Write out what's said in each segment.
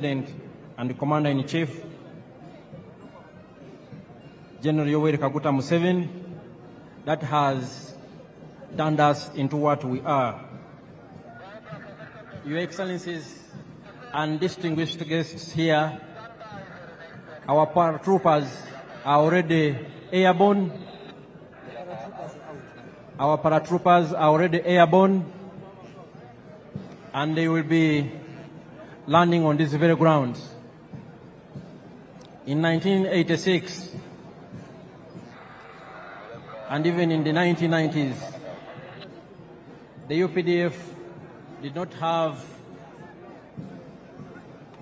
and Commander-in-Chief, General Yoweri Kaguta Museveni, that has turned us into what we are. Your Excellencies and distinguished guests here, our paratroopers are already airborne. Our paratroopers are already airborne, and they will be landing on these very grounds. In 1986, and even in the 1990s, the UPDF did not have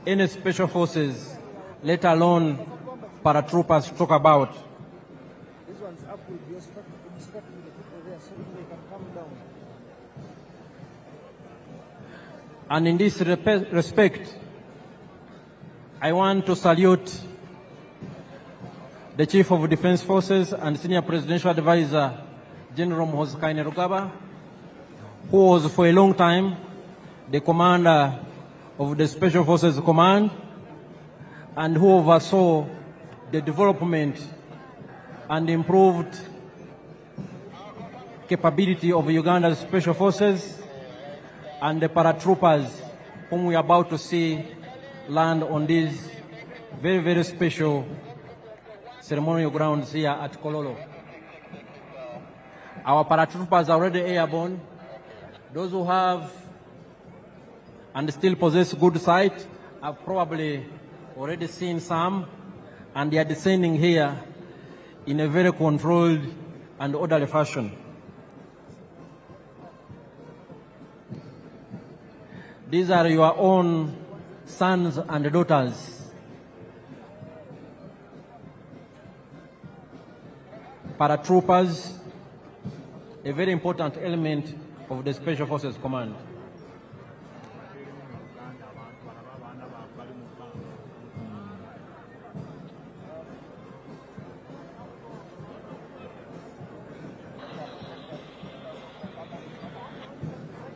any special forces, let alone paratroopers to talk about. And in this respect, I want to salute the Chief of Defense Forces and Senior Presidential Advisor, General Muhoozi Kainerugaba, who was for a long time the commander of the Special Forces Command and who oversaw the development and improved capability of Uganda's Special Forces and the paratroopers whom we are about to see land on these very, very special ceremonial grounds here at Kololo. Our paratroopers are already airborne. Those who have and still possess good sight have probably already seen some, and they are descending here in a very controlled and orderly fashion. These are your own sons and daughters. Paratroopers, a very important element of the Special Forces Command.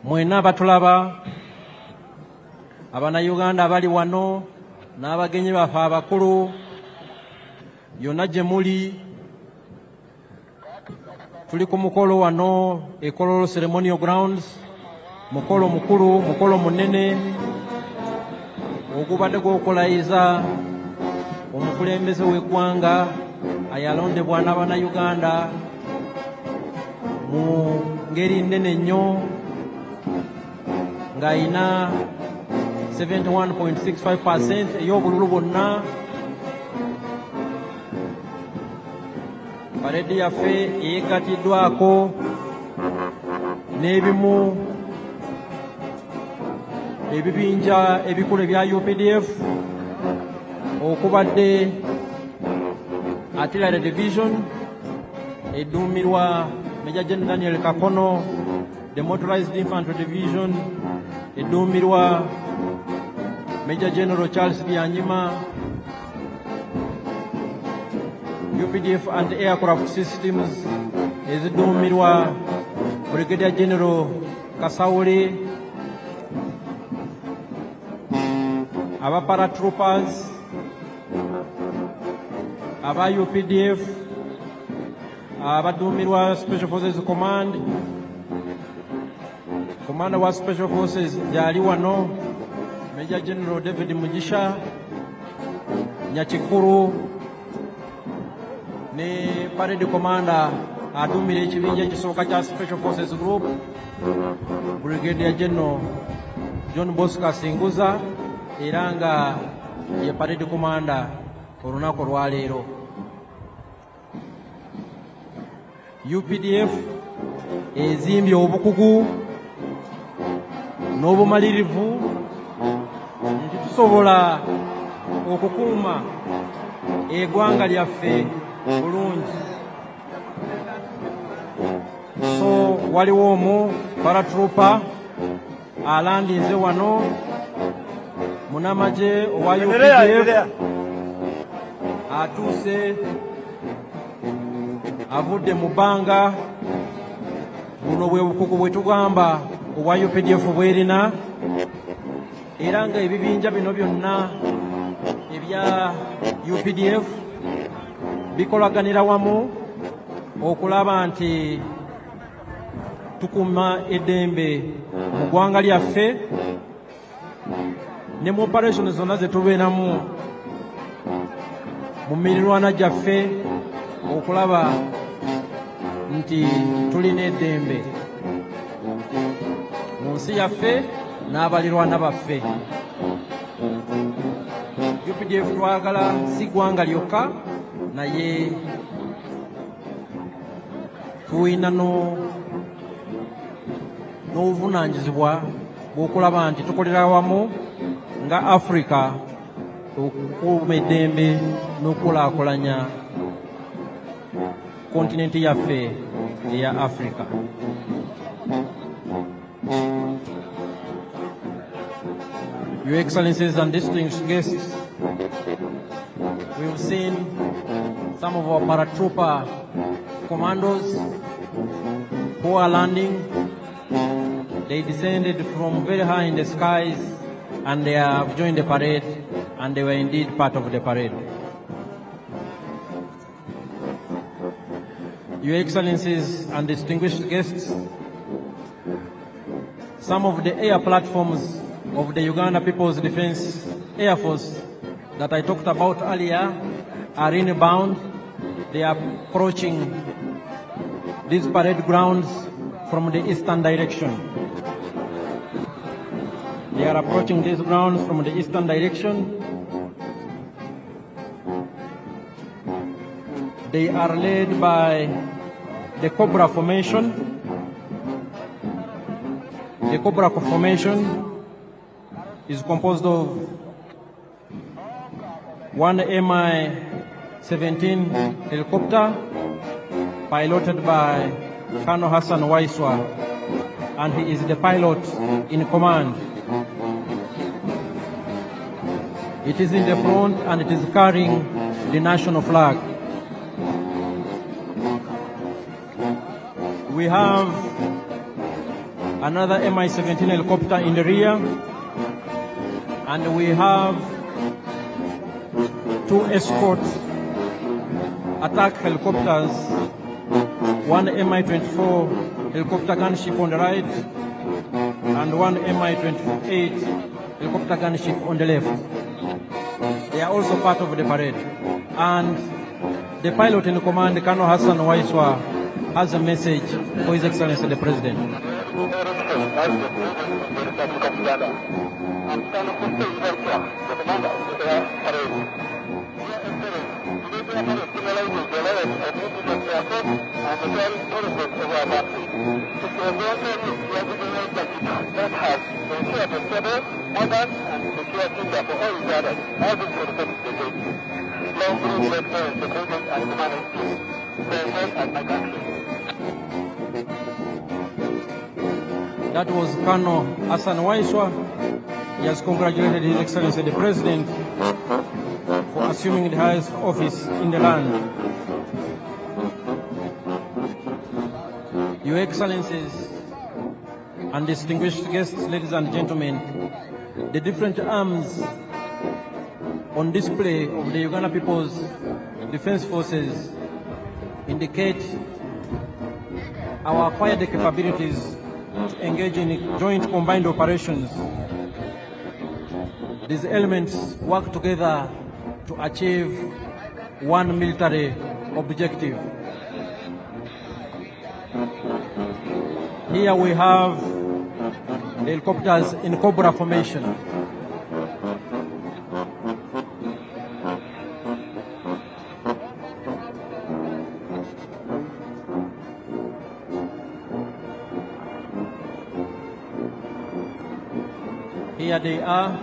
Mwena batulaba Abannayuganda abali wano n'abagenyi baffe abakulu yonna gye muli, tuli ku mukolo wano e Kololo Ceremonial Grounds, mukolo mukulu, mukolo munene ogubadde gw'okulayiza omukulembeze w'eggwanga ayalondebwa n'Abannayuganda mu ngeri nnene nnyo ng'ayina 71.65% ey'obululu bwonna. Paredi yaffe eyeggatiddwako n'ebimu ebibinja ebikulu ebya UPDF okubadde Artillery Division edduumirwa Major General Daniel Kakono, the Motorized Infantry Division edduumirwa Major General Charles Byanyima, UPDF and Aircraft Systems ezidduumirwa Brigadier General Kasawuli, aba paratroopers, aba UPDF, abadduumirwa Special Forces Command, Commander wa Special Forces gyali wano Major General David Mugisha Nyakikuru, ne Parade Commander aduumira ekibinja ekisooka kya Special Forces Group, Brigadier General John Bosco Asinguza, era nga ye Parade Commander olunaku olwaleero. UPDF ezimbye obukugu n'obumalirivu nti tusobola okukuuma eggwanga lyaffe bulungi. So waliwo omu paratrooper alandinze wano munamagye owa UPDF atuuse avudde mu bbanga. Buno bwe bukugu bwe tugamba obwa UPDF bwerina era nga ebibinja bino byonna ebya UPDF bikolaganira wamu okulaba nti tukuuma eddembe mu ggwanga lyaffe ne mu operation zonna ze tubeeramu mu mirirwana gyaffe okulaba nti tulina eddembe mu nsi yaffe n'abalirwana baffe. UPDF twagala si ggwanga lyokka naye tulina n'obuvunaanyizibwa bw'okulaba nti tukolera wamu nga Africa okukuuma eddembe n'okulaakulanya kontinenti yaffe eya Africa. Your Excellencies and distinguished guests, we've seen some of our paratrooper commandos who are landing. They descended from very high in the skies and they have joined the parade, and they were indeed part of the parade. Your Excellencies and distinguished guests, some of the air platforms of the Uganda People's Defense Air Force that I talked about earlier are inbound. They are approaching these parade grounds from the eastern direction. They are approaching these grounds from the eastern direction. They are led by the Cobra formation. The Cobra formation is composed of one Mi-17 helicopter piloted by Colonel Hassan Waiswa, and he is the pilot in command. It is in the front and it is carrying the national flag. We have another Mi-17 helicopter in the rear, and we have two escort attack helicopters, one Mi-24 helicopter gunship on the right and one Mi-28 helicopter gunship on the left. They are also part of the parade. And the pilot in command, Colonel Hassan Waiswa, has a message for His Excellency the President. That was Colonel Hassan Waiswa. He has congratulated His Excellency the President for assuming the highest office in the land. Your Excellencies and distinguished guests, ladies and gentlemen, the different arms on display of the Uganda People's Defense Forces indicate our acquired capabilities to engage in joint combined operations. These elements work together to achieve one military objective. Here we have the helicopters in Cobra formation. Here they are,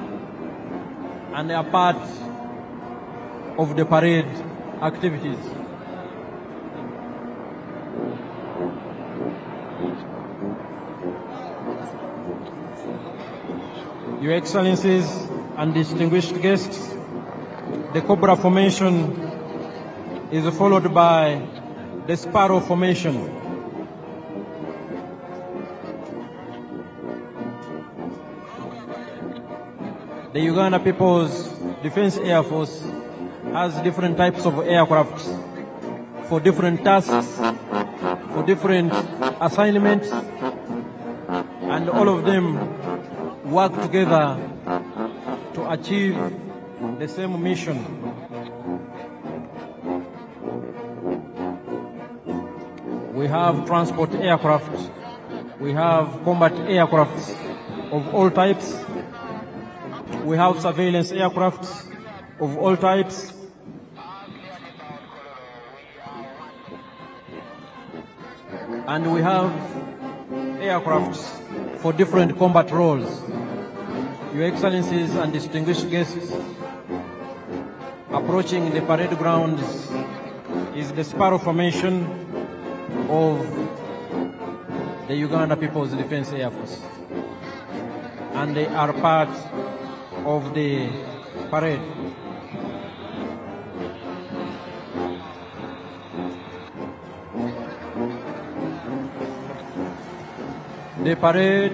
and they are part of the parade activities. Your Excellencies and distinguished guests, the Cobra formation is followed by the Sparrow formation. The Uganda People's Defense Air Force has different types of aircraft for different tasks, for different assignments, and all of them work together to achieve the same mission. We have transport aircraft, we have combat aircraft of all types, we have surveillance aircraft of all types, and we have aircrafts for different combat roles. Your Excellencies and distinguished guests, approaching the parade grounds is the Sparrow Formation of the Uganda People's Defense Air Force, and they are part of the parade. The parade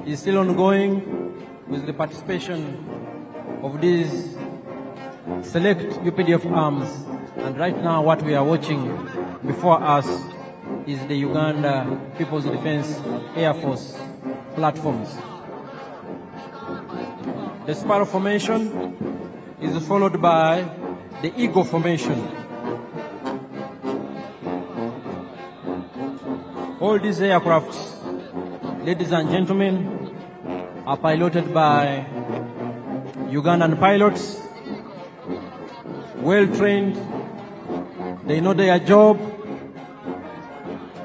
is still ongoing with the participation of these select UPDF arms, and right now what we are watching before us is the Uganda People's Defense Air Force platforms. The Sparrow Formation is followed by the Eagle Formation. All these aircrafts, ladies and gentlemen, are piloted by Ugandan pilots, well trained, they know their job,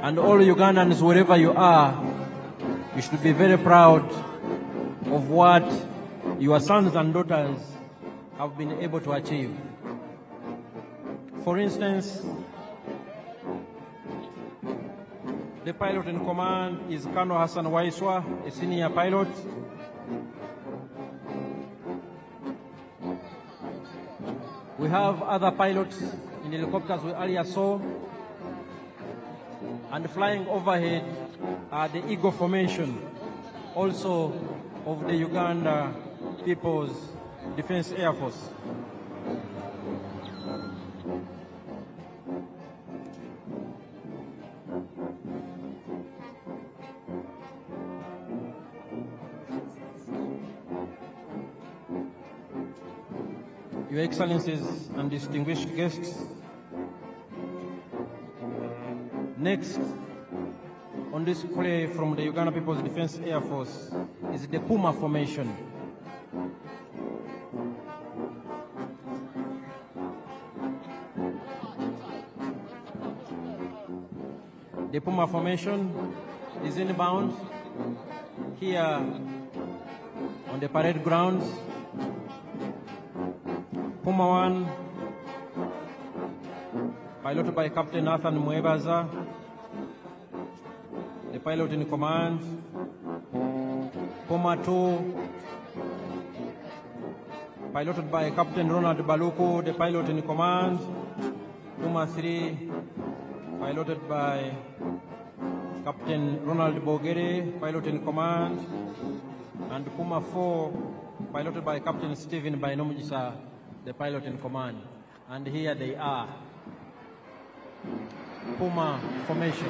and all Ugandans, wherever you are, you should be very proud of what your sons and daughters have been able to achieve. For instance, the pilot in command is Colonel Hassan Waiswa, a senior pilot. We have other pilots in helicopters we earlier saw. And flying overhead are the Eagle Formation, also of the Uganda People's Defense Air Force. Your Excellencies and distinguished guests, next on display from the Uganda People's Defense Air Force is the Puma Formation. The Puma Formation is inbound here on the parade grounds. Puma 1, piloted by Captain Nathan Mwebaza, the pilot in command. Puma 2, piloted by Captain Ronald Baluku, the pilot in command. Puma 3, piloted by Captain Ronald Bogere, pilot in command. And Puma 4, piloted by Captain Stephen Bainomujisa, the pilot in command. And here they are. Puma Formation.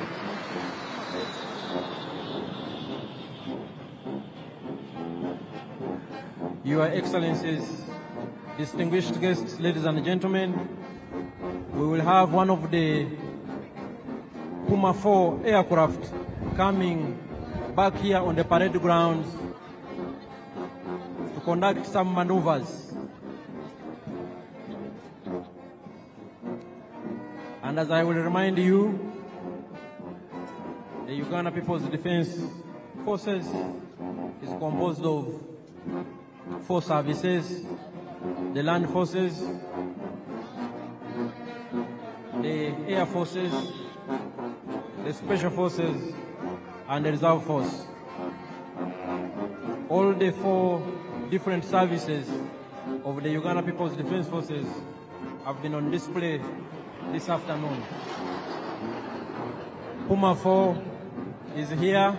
Your Excellencies, distinguished guests, ladies and gentlemen, we will have one of the Puma 4 aircraft coming back here on the parade grounds to conduct some maneuvers. And as I will remind you, the Uganda People's Defense Forces is composed of 4 services: the land forces, the air forces, the special forces, and the reserve force. All the 4 different services of the Uganda People's Defense Forces have been on display this afternoon. Puma 4 is here,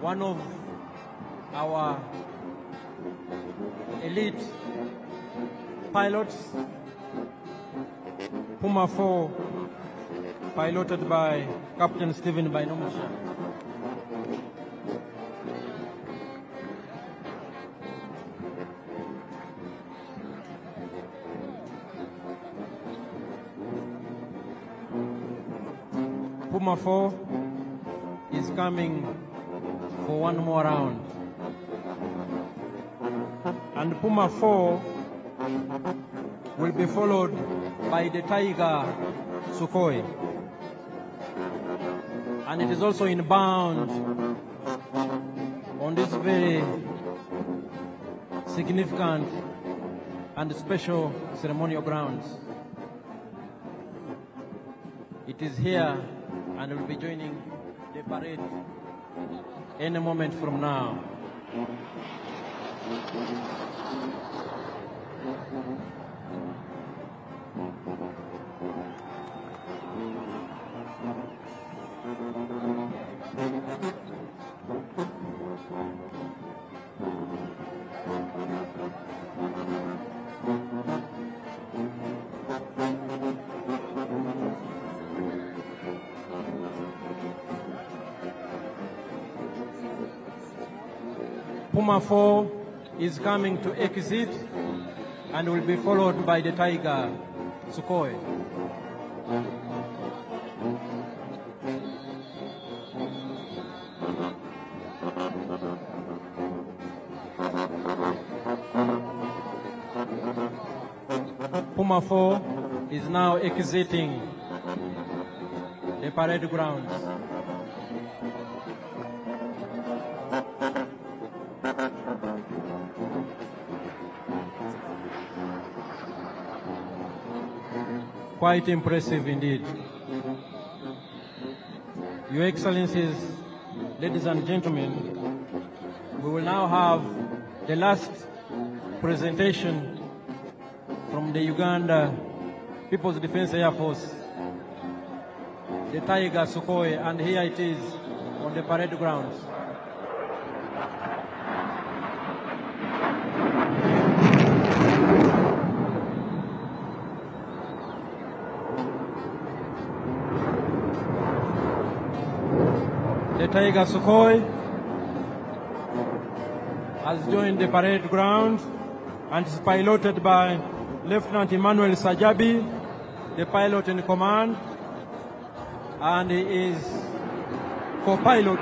one of our elite pilots, Puma 4, piloted by Captain Stephen Noma. Puma 4 is coming for one more round. And Puma 4 will be followed by the Tiger Sukhoi. And it is also inbound on this very significant and special ceremonial grounds. It is here and will be joining the parade any moment from now. Puma 4 is coming to exit and will be followed by the Tiger Sukhoi. Puma 4 is now exiting the parade grounds. Quite impressive indeed. Your Excellencies, ladies and gentlemen, we will now have the last presentation from the Uganda People's Defense Air Force, the Tiger Sukhoi, and here it is on the parade grounds. The Tiger Sukhoi has joined the parade ground and is piloted by Lieutenant Emmanuel Sajabi, the pilot in command, and he is co-pilot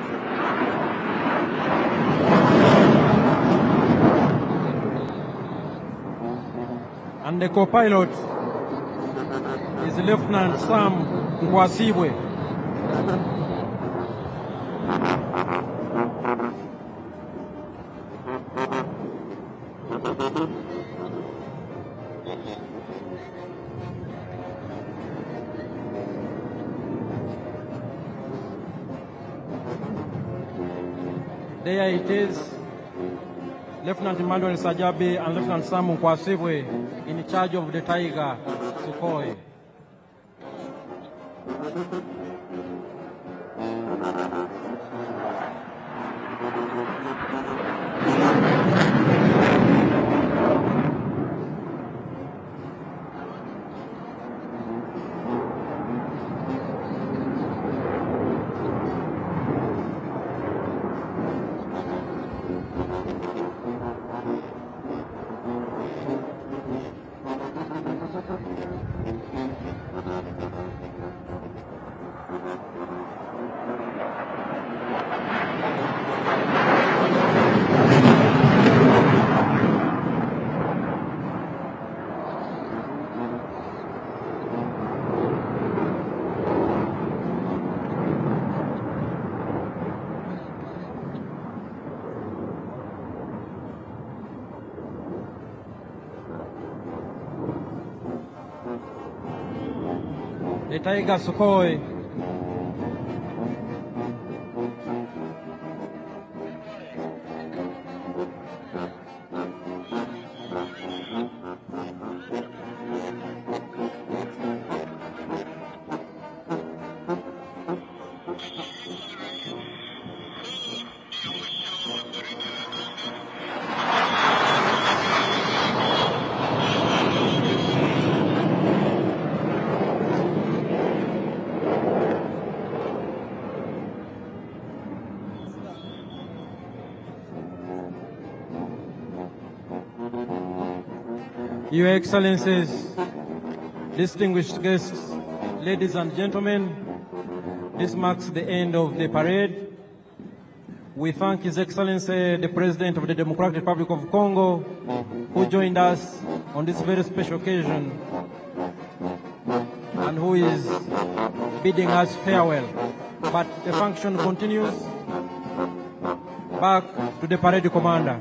and the co-pilot is Lieutenant Sam Kwasibwe. There it is, Lieutenant Emmanuel Sajabi and Lieutenant Sam Kwasibwe in charge of the Tiger Sukhoi. The Tiger Sukhoi Your Excellencies, distinguished guests, ladies and gentlemen, this marks the end of the parade. We thank His Excellency, the President of the Democratic Republic of Congo, who joined us on this very special occasion and who is bidding us farewell. But the function continues. Back to the parade commander.